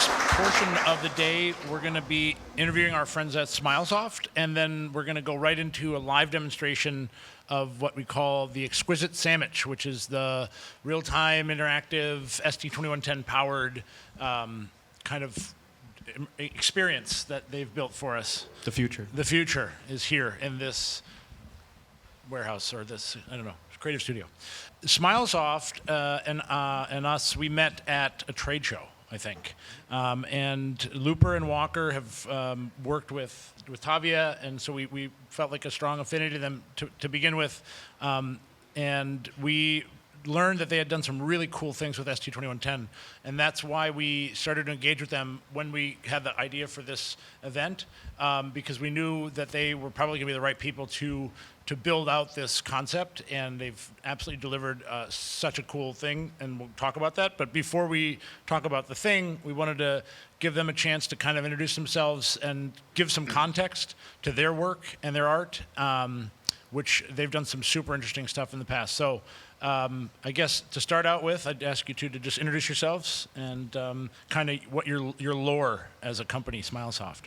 next portion of the day, we're going to be interviewing our friends at Smilesoft, and then we're going to go right into a live demonstration of what we call the Exquisite Sammich, which is the real-time interactive ST2110 powered kind of experience that they've built for us. The future. The future is here in this warehouse, or this, I don't know, creative studio. Smilesoft and us, we met at a trade show, I think. And Looper and Walker have worked with Tavia, and so we felt like a strong affinity to them to begin with. And we learned that they had done some really cool things with ST2110, and that's why we started to engage with them when we had the idea for this event, because we knew that they were probably going to be the right people to build out this concept, and they've absolutely delivered such a cool thing, and we'll talk about that. But before we talk about the thing, we wanted to give them a chance to kind of introduce themselves and give some context to their work and their art, which they've done some super interesting stuff in the past. So I guess to start out with, I'd ask you two to just introduce yourselves and kind of what your lore as a company, Smilesoft.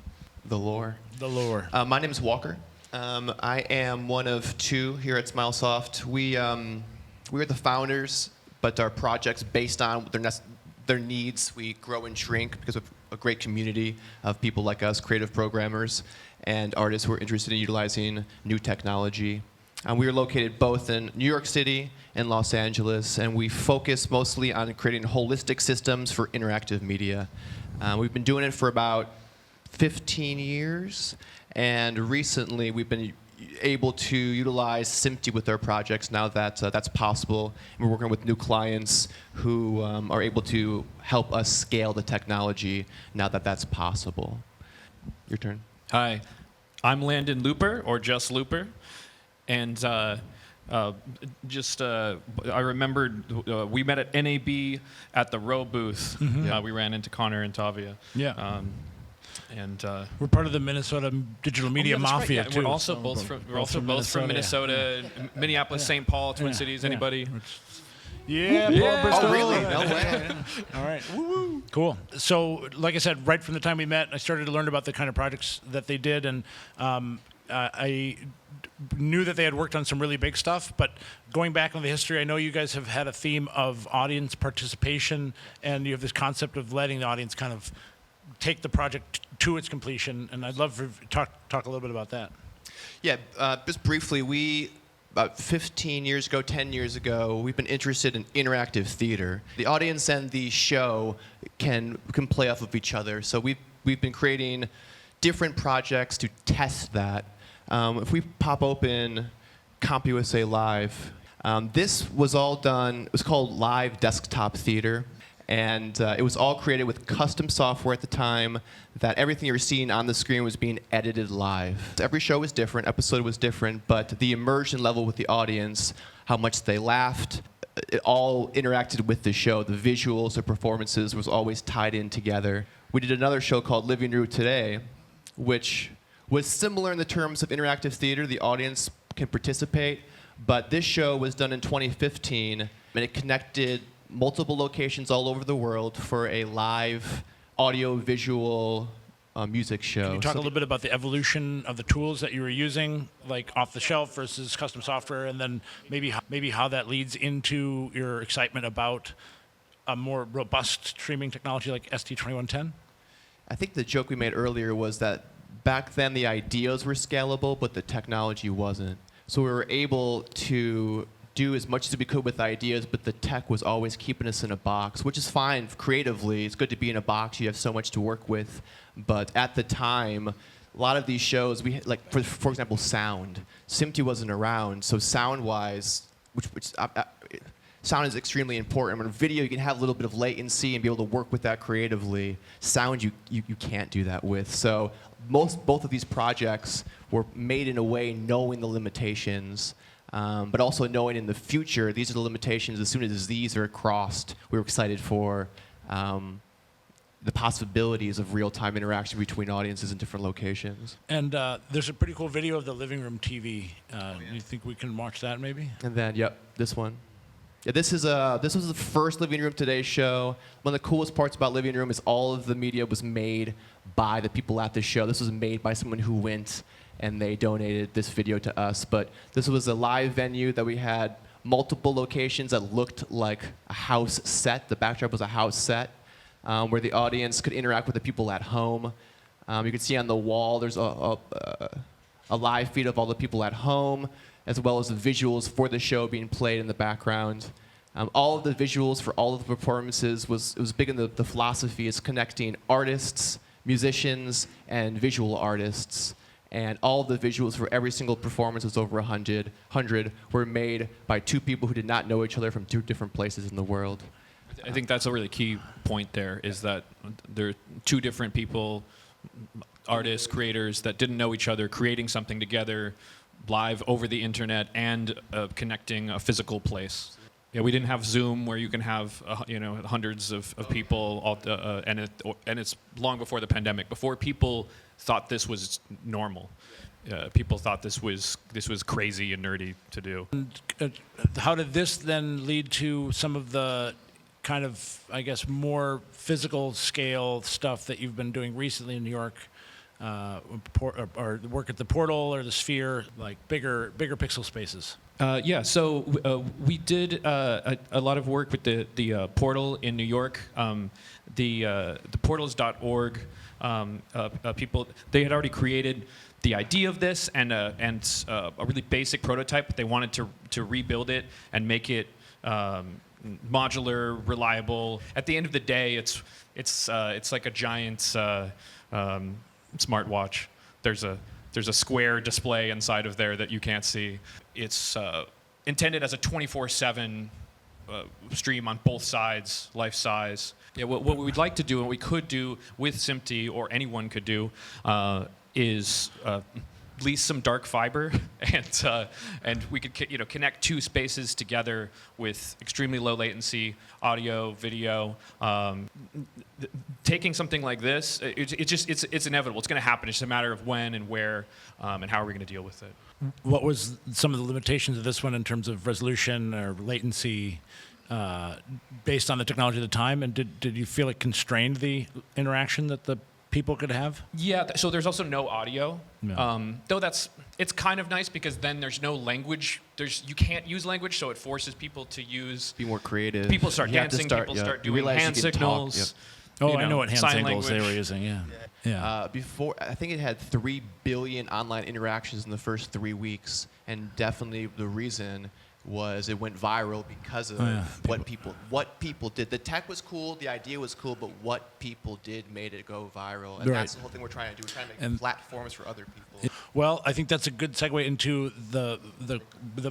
The lore. The lore. My name is Walker. I am one of two here at Smilesoft. We are the founders, but our projects, based on their needs, we grow and shrink because of a great community of people like us, creative programmers and artists who are interested in utilizing new technology. We are located both in New York City and Los Angeles, and we focus mostly on creating holistic systems for interactive media. We've been doing it for about 15 years, and recently we've been able to utilize SMPTE with our projects now that that's possible. And we're working with new clients who are able to help us scale the technology now that that's possible. Your turn. Hi, I'm Landon Looper, or just Looper. And I remembered we met at NAB at the Row booth. Mm-hmm. We ran into Conor and Tavia. Yeah. We're part of the Minnesota Digital Media Mafia, right. too. We're also both from Minnesota, Yeah. Minneapolis, St. Paul, Twin Cities. Anybody? Yeah. Oh, really? No way. All right. Woo-woo. Cool. So, like I said, right from the time we met, I started to learn about the kind of projects that they did, and I knew that they had worked on some really big stuff, but going back on the history, I know you guys have had a theme of audience participation, and you have this concept of letting the audience kind of take the project to its completion, and I'd love to talk a little bit about that. Yeah, just briefly, about 15 years ago, 10 years ago, we've been interested in interactive theater. The audience and the show can play off of each other, so we've been creating different projects to test that. If we pop open CompUSA Live, this was all done, it was called Live Desktop Theater, and it was all created with custom software at the time that everything you were seeing on the screen was being edited live. Every show was different, episode was different, but the immersion level with the audience, how much they laughed, it all interacted with the show. The visuals, the performances was always tied in together. We did another show called Living Room Today, which was similar in the terms of interactive theater. The audience can participate, but this show was done in 2015, and it connected multiple locations all over the world for a live audio-visual music show. Can you talk a little bit about the evolution of the tools that you were using, like off the shelf versus custom software, and then maybe how that leads into your excitement about a more robust streaming technology like ST2110? I think the joke we made earlier was that back then the ideas were scalable, but the technology wasn't. So we were able to do as much as we could with ideas, but the tech was always keeping us in a box, which is fine creatively. It's good to be in a box. You have so much to work with. But at the time, a lot of these shows, we had, like for example, sound. SMPTE wasn't around, so sound-wise, sound is extremely important. On video, you can have a little bit of latency and be able to work with that creatively. Sound, you can't do that with. So both of these projects were made in a way knowing the limitations, but also knowing in the future, these are the limitations. As soon as these are crossed, we were excited for the possibilities of real-time interaction between audiences in different locations. And there's a pretty cool video of the living room TV. You think we can watch that maybe? And then, yep, this one. Yeah, this was the first Living Room Today show. One of the coolest parts about Living Room is all of the media was made by the people at the show. This was made by someone who went and they donated this video to us. But this was a live venue that we had multiple locations that looked like a house set. The backdrop was a house set where the audience could interact with the people at home. You can see on the wall there's a live feed of all the people at home, as well as the visuals for the show being played in the background. All of the visuals for all of the performances was big in the philosophy is connecting artists, musicians, and visual artists. And all of the visuals for every single performance was over 100 were made by two people who did not know each other from two different places in the world. I think that's a really key point there, is that there are two different people, artists, creators, that didn't know each other, creating something together live over the internet and connecting a physical place. Yeah, we didn't have Zoom where you can have hundreds of people, and it's long before the pandemic, before people thought this was normal. People thought this was crazy and nerdy to do. And, how did this then lead to some of the kind of, I guess, more physical scale stuff that you've been doing recently in New York? Or work at the Portal or the Sphere, like bigger pixel spaces? So we did a lot of work with the Portal in New York. The portals.org people, they had already created the idea of this and a really basic prototype, but they wanted to rebuild it and make it modular, reliable. At the end of the day, it's like a giant smartwatch. There's a square display inside of there that you can't see. It's intended as a 24/7 stream on both sides, life size. Yeah, what we'd like to do, and we could do with SMPTE, or anyone could do, is lease some dark fiber, and we could connect two spaces together with extremely low latency audio, video. Taking something like this, it's inevitable. It's going to happen. It's just a matter of when and where, and how are we going to deal with it. What was some of the limitations of this one in terms of resolution or latency, based on the technology at the time? And did you feel it constrained the interaction that the people could have? Yeah, so there's also no audio. No. Though it's kind of nice because then there's no language. You can't use language, so it forces people to be more creative. People start dancing. People start doing hand signals. Yep. Oh, I know what hand sign signals language they were using. Yeah. Before, I think it had 3 billion online interactions in the first 3 weeks, and definitely the reason was it went viral because of what people did. The tech was cool, the idea was cool, but what people did made it go viral, and that's the whole thing we're trying to do. We're trying to make platforms for other people. Well, I think that's a good segue into the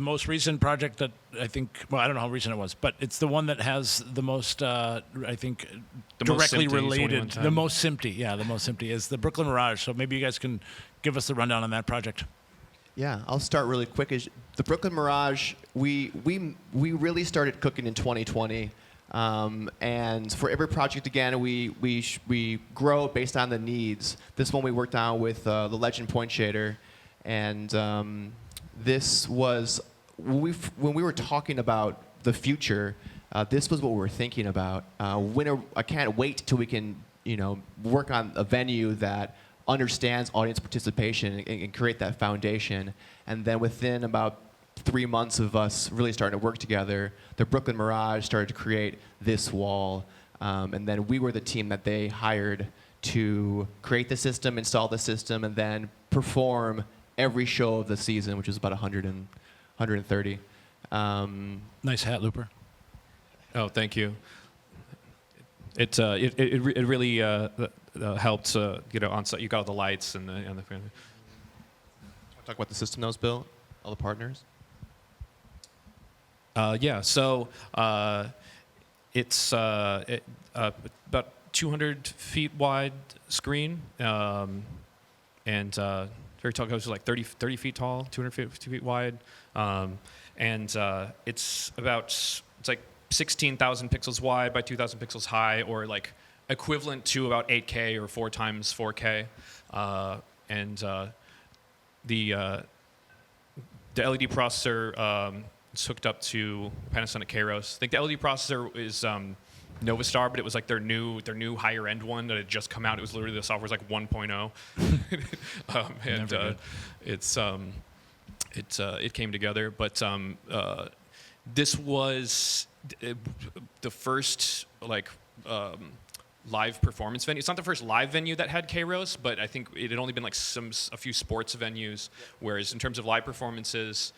most recent project that I think. Well, I don't know how recent it was, but it's the one that has the most, I think, directly related. The most SMPTE, the most SMPTE is the Brooklyn Mirage. So maybe you guys can give us the rundown on that project. Yeah, I'll start really quick. The Brooklyn Mirage, we really started cooking in 2020, and for every project, again, we grow based on the needs. This one we worked on with the Legend Point Shader, and this was when we were talking about the future. This was what we were thinking about. I can't wait till we can work on a venue that understands audience participation and create that foundation. And then within about 3 months of us really starting to work together, the Brooklyn Mirage started to create this wall. And then we were the team that they hired to create the system, install the system, and then perform every show of the season, which is about 130. Nice hat, Looper. Oh, thank you. It really helped. On site, you got all the lights and the. Talk about the system that was built, all the partners. So it's about 200 feet wide screen, and very tall. It was like 30 feet tall, 250 feet wide, and it's like 16,000 pixels wide by 2,000 pixels high, or like equivalent to about 8K or 4 times 4K, and the LED processor it's hooked up to Panasonic Kairos. I think the LED processor is Novastar, but it was like their new higher end one that had just come out. It was literally, the software was like 1.0, it came together. But this was the first live performance venue. It's not the first live venue that had Kairos, but I think it had only been like a few sports venues. Whereas in terms of live performances,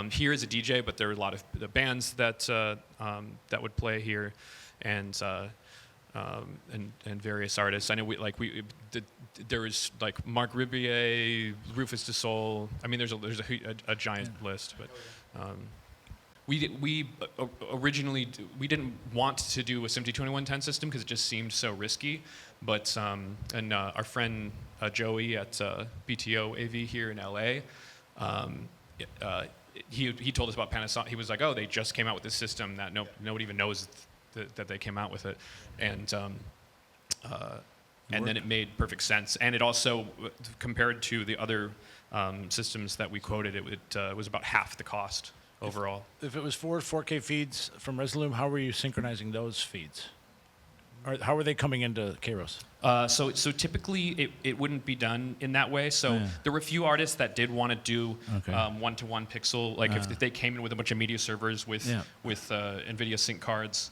here is a DJ, but there were a lot of the bands that that would play here, and various artists. I know there was like Marc Ribier, Rufus Du Sol. I mean, there's a giant list, but. We originally didn't want to do a SMPTE2110 system because it just seemed so risky, but our friend Joey at BTO AV here in LA, he told us about Panasonic. He was like, "Oh, they just came out with this system that nobody even knows that they came out with it," and then it made perfect sense. And it also, compared to the other systems that we quoted, it was about half the cost. Overall. If it was 4K feeds from Resolume, how were you synchronizing those feeds? Or how were they coming into Kairos? So typically it wouldn't be done in that way. So there were a few artists that did want to do one-to-one pixel, like if they came in with a bunch of media servers with NVIDIA sync cards,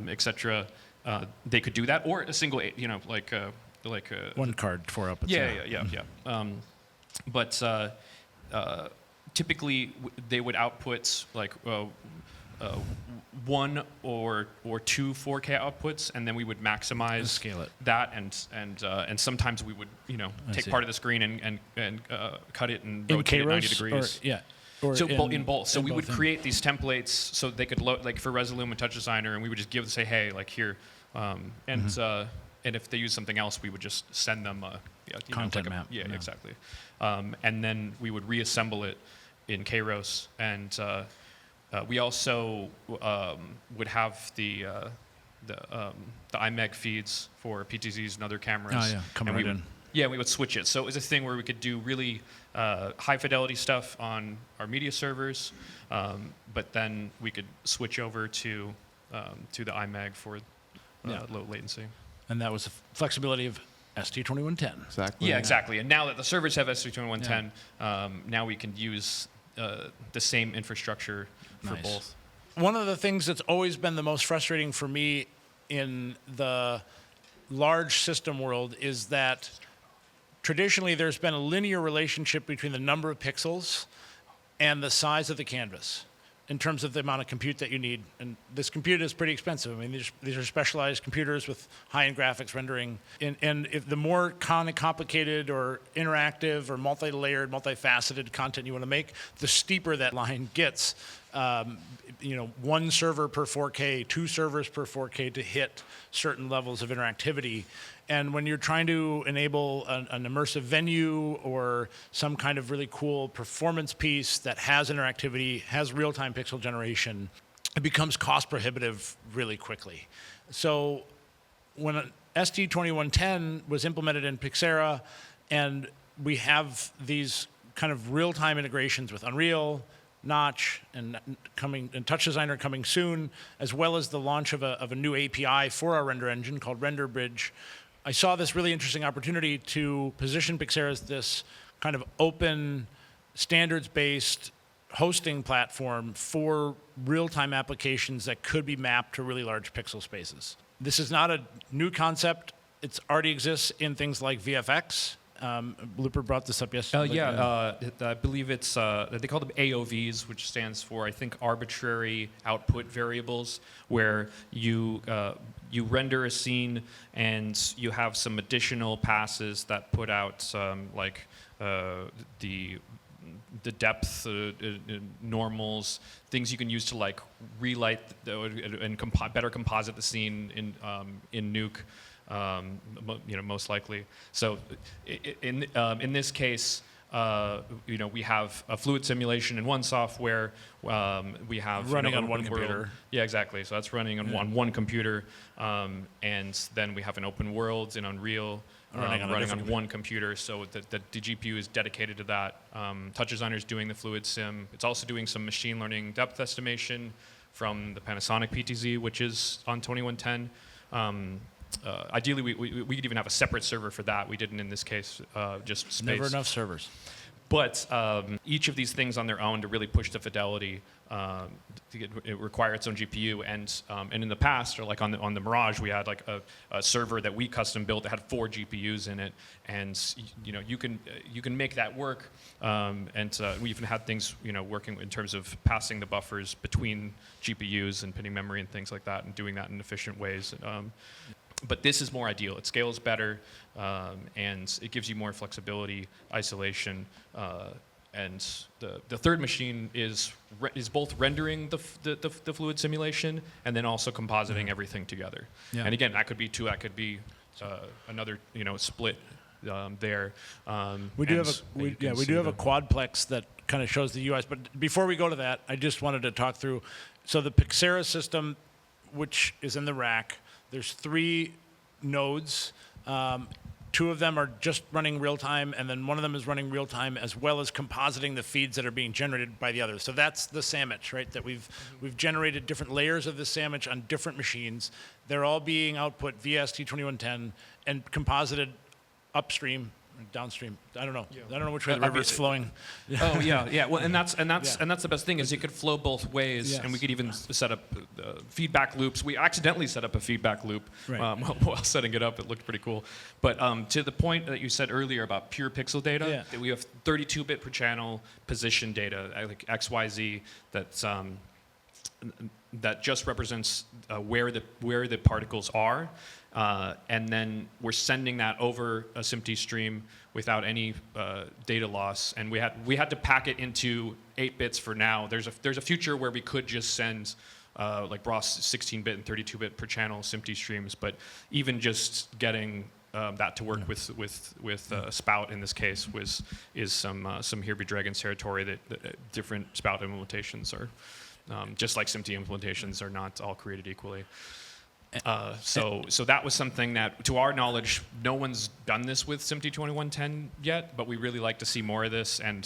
etc. They could do that, or a single, like one card, 4 outputs. But typically, they would output like 1 or 2 4K outputs, and then we would maximize scale it. that, and sometimes we would take part of the screen and cut it and rotate it 90 degrees. In both. So we would create these templates so they could load, like for Resolume and Touch Designer, and we would just say, hey, like here, and if they use something else, we would just send them a content map. Yeah, exactly. And then we would reassemble it in Kairos, and we also would have the iMeg feeds for PTZs and other cameras. We would switch it. So it was a thing where we could do really high fidelity stuff on our media servers, but then we could switch over to the iMeg for low latency. And that was the flexibility of ST2110. Exactly. Yeah, exactly. And now that the servers have ST2110, now we can use the same infrastructure for both. One of the things that's always been the most frustrating for me in the large system world is that traditionally there's been a linear relationship between the number of pixels and the size of the canvas in terms of the amount of compute that you need. And this compute is pretty expensive. I mean, these are specialized computers with high-end graphics rendering. And if the more kind of complicated or interactive or multi-layered, multifaceted content you want to make, the steeper that line gets. 1 server per 4K, 2 servers per 4K to hit certain levels of interactivity. And when you're trying to enable an immersive venue or some kind of really cool performance piece that has interactivity, has real-time pixel generation, it becomes cost prohibitive really quickly. So when ST2110 was implemented in PIXERA, and we have these kind of real-time integrations with Unreal, Notch, and Touch Designer coming soon, as well as the launch of a new API for our render engine called Render Bridge, I saw this really interesting opportunity to position PIXERA as this kind of open, standards-based hosting platform for real-time applications that could be mapped to really large pixel spaces. This is not a new concept. It already exists in things like VFX. Looper brought this up yesterday. I believe it's, they call them AOVs, which stands for, I think, arbitrary output variables, where you render a scene and you have some additional passes that put out the depth, normals, things you can use to like relight and better composite the scene in Nuke. Most likely. So in this case, we have a fluid simulation in one software. We have running an on one open world. computer. Yeah, exactly. So that's running on one computer, and then we have an open world in Unreal Running on one computer. So the GPU is dedicated to that. Touch Designer is doing the fluid sim. It's also doing some machine learning depth estimation from the Panasonic PTZ, which is on 2110. Ideally, we could even have a separate server for that. We didn't in this case, just space. Never enough servers. But each of these things on their own to really push the fidelity, it require its own GPU. And in the past, or like on the Mirage, we had like a server that we custom built that had 4 GPUs in it, and you can make that work. And we even had things working in terms of passing the buffers between GPUs and pinning memory and things like that, and doing that in efficient ways. But this is more ideal. It scales better, and it gives you more flexibility, isolation, and the third machine is both rendering the fluid simulation and then also compositing everything together. Yeah. And again, that could be 2. That could be another split there. We do have a quadplex that kind of shows the UIs. But before we go to that, I just wanted to talk through. So the PIXERA system, which is in the rack. There's 3 nodes. 2 of them are just running real time, and then one of them is running real time as well as compositing the feeds that are being generated by the others. So that's the Sammich, right? That we've generated different layers of the Sammich on different machines. They're all being output via ST2110 and composited upstream, downstream. I don't know. I don't know which way the river is flowing. Oh yeah. Well, and that's the best thing is it could flow both ways, Yes. and we could even set up feedback loops. We accidentally set up a feedback loop Right. while setting it up. It looked pretty cool. But to the point that you said earlier about pure pixel data, that we have 32-bit per channel position data, like XYZ, that just represents where the particles are. And then we're sending that over a SMPTE stream without any data loss, and we had to pack it into 8 bits for now. There's a future where we could just send like raw 16-bit and 32-bit per channel SMPTE streams, but even just getting that to work with Spout in this case is some Hirby Dragons territory that different Spout implementations are just like SMPTE implementations are not all created equally. So that was something that, to our knowledge, no one's done this with SMPTE 2110 yet, but we really like to see more of this, and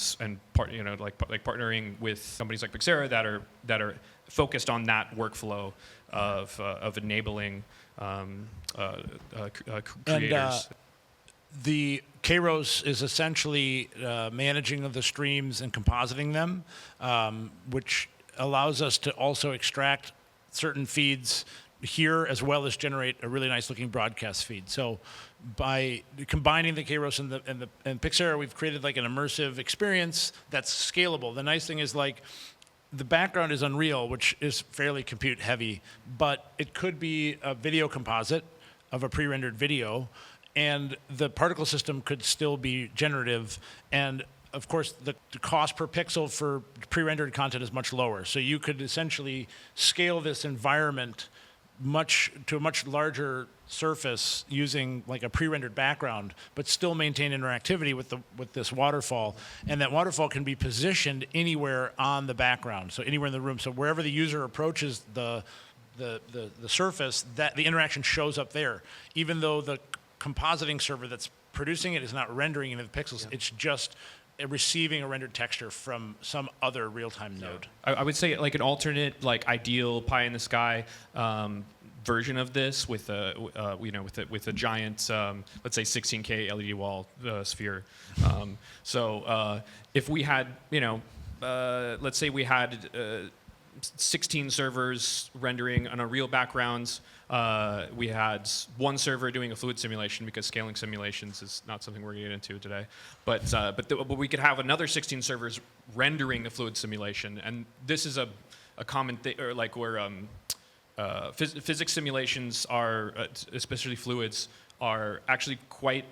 partnering with companies like PIXERA that are focused on that workflow of enabling creators. And, the Kairos is essentially managing of the streams and compositing them, which allows us to also extract certain feeds here as well as generate a really nice looking broadcast feed. So by combining the Kairos and PIXERA, we've created like an immersive experience that's scalable. The nice thing is like the background is Unreal, which is fairly compute heavy, but it could be a video composite of a pre-rendered video, and the particle system could still be generative. And of course, the cost per pixel for pre-rendered content is much lower. So you could essentially scale this environment to a much larger surface using like a pre-rendered background, but still maintain interactivity with this waterfall. And that waterfall can be positioned anywhere on the background, so anywhere in the room. So wherever the user approaches the surface, that the interaction shows up there, even though the compositing server that's producing it is not rendering any of the pixels. It's just receiving a rendered texture from some other real-time node. I would say like an alternate, like ideal pie in the sky version of this with a giant, let's say 16K LED wall sphere. So if we had, let's say we had 16 servers rendering on Unreal backgrounds. We had one server doing a fluid simulation because scaling simulations is not something we're going to get into today. But we could have another 16 servers rendering a fluid simulation, and this is a common thing, or like where physics simulations are, especially fluids, are actually quite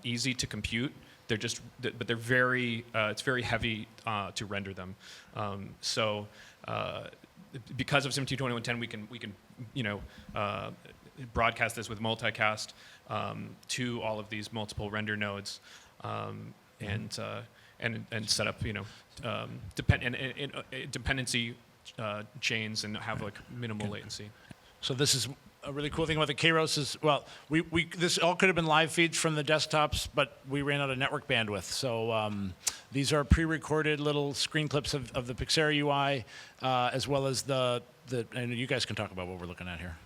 easy to compute. But they're very, it's very heavy to render them. Because of SMPTE 2110, we can broadcast this with multicast to all of these multiple render nodes. and set up dependency chains and have like minimal latency. So this is a really cool thing about the Kairos is, well, this all could have been live feeds from the desktops, but we ran out of network bandwidth. So these are pre-recorded little screen clips of the PIXERA UI, as well as and you guys can talk about what we're looking at here.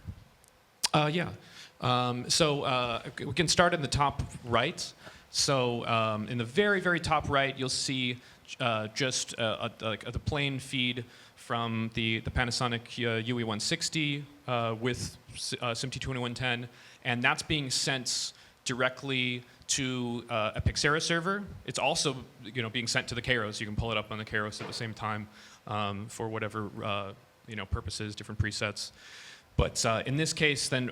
So we can start in the top right. So in the very, very top right, you'll see just the plain feed from the Panasonic UE160 with SMPTE2110, and that's being sent directly to a PIXERA server. It's also being sent to the Kairos. You can pull it up on the Kairos at the same time for whatever purposes, different presets. But in this case, then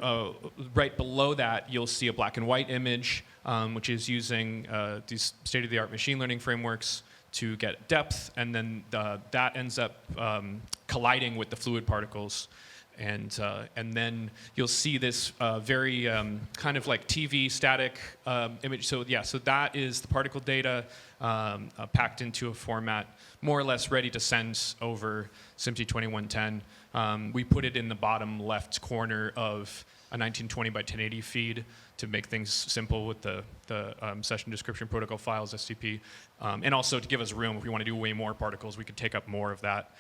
right below that, you'll see a black and white image, which is using these state-of-the-art machine learning frameworks to get depth, and then that ends up colliding with the fluid particles. And then you'll see this very kind of like TV static image. So yeah, so that is the particle data packed into a format more or less ready to send over SMPTE2110. We put it in the bottom left corner of a 1920 by 1080 feed to make things simple with the session description protocol files, STP, and also to give us room if we want to do way more particles, we could take up more of that.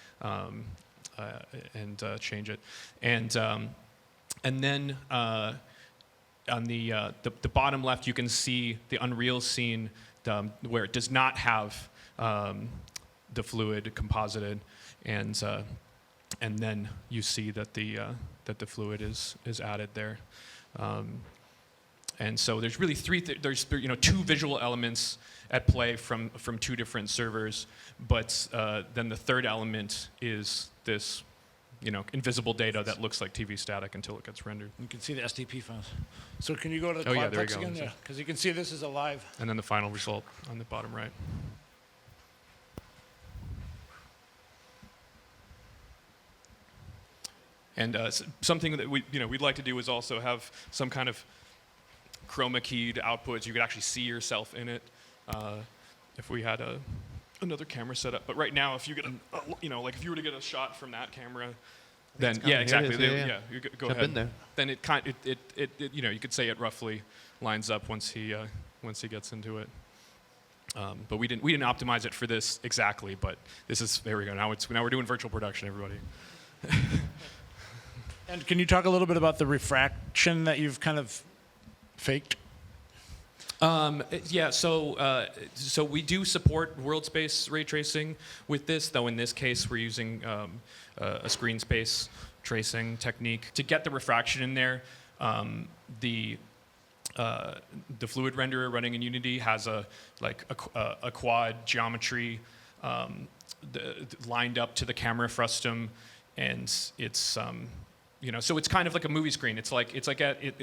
And change it, and then on the bottom left, you can see the Unreal scene where it does not have the fluid composited, and then you see that the fluid is added there, and so there's really there's two visual elements at play from two different servers, but then the third element is this, invisible data that looks like TV static until it gets rendered. You can see the STP files. So can you go to the there Plex you go. again? Yeah, because you can see this is a live. And then the final result on the bottom right. And something that we'd like to do is also have some kind of chroma keyed outputs. You could actually see yourself in it if we had another camera set up. But right now, if you get like if you were to get a shot from that camera, then yeah, exactly. You go ahead. Been there. Then it you could say it roughly lines up once he gets into it. But we didn't optimize it for this exactly. But this is, there we go. Now we're doing virtual production, everybody. And can you talk a little bit about the refraction that you've kind of faked? Yeah, so we do support world space ray tracing with this, though in this case we're using a screen space tracing technique. To get the refraction in there, the fluid renderer running in Unity has a quad geometry lined up to the camera frustum, and it's so it's kind of like a movie screen. It's like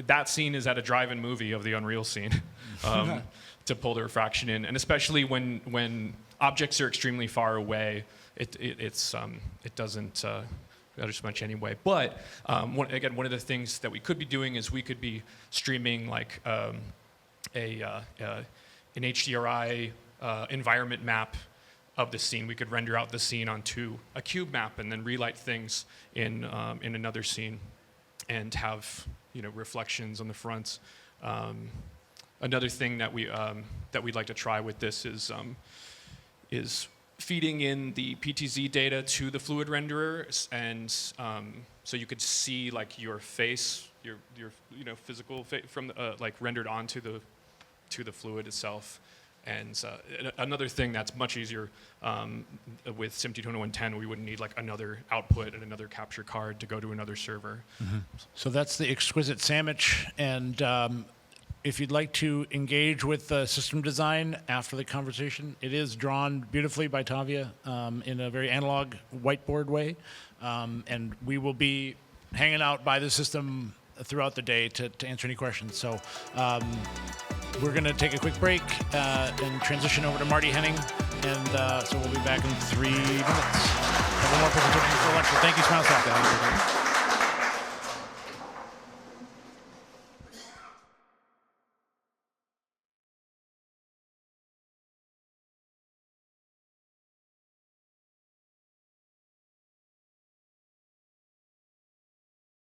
that scene is at a drive-in movie of the Unreal scene to pull the refraction in, and especially when objects are extremely far away, it doesn't matter so much anyway. But one of the things that we could be doing is we could be streaming like an HDRI environment map of the scene. We could render out the scene onto a cube map and then relight things in another scene, and have reflections on the front. Another thing that we'd like to try with this is feeding in the PTZ data to the fluid renderer, and so you could see like your face, your physical from like rendered onto the fluid itself. And another thing that's much easier with SMPTE2110, we wouldn't need like another output and another capture card to go to another server. Mm-hmm. So that's the Exquisite Sammich, and if you'd like to engage with the system design after the conversation, it is drawn beautifully by Tavia in a very analog whiteboard way, and we will be hanging out by the system throughout the day to answer any questions. So. We're going to take a quick break and transition over to Marty Henning, and so we'll be back in 3 minutes. Have one more presentation for lecture. Thank you, Smilesoft.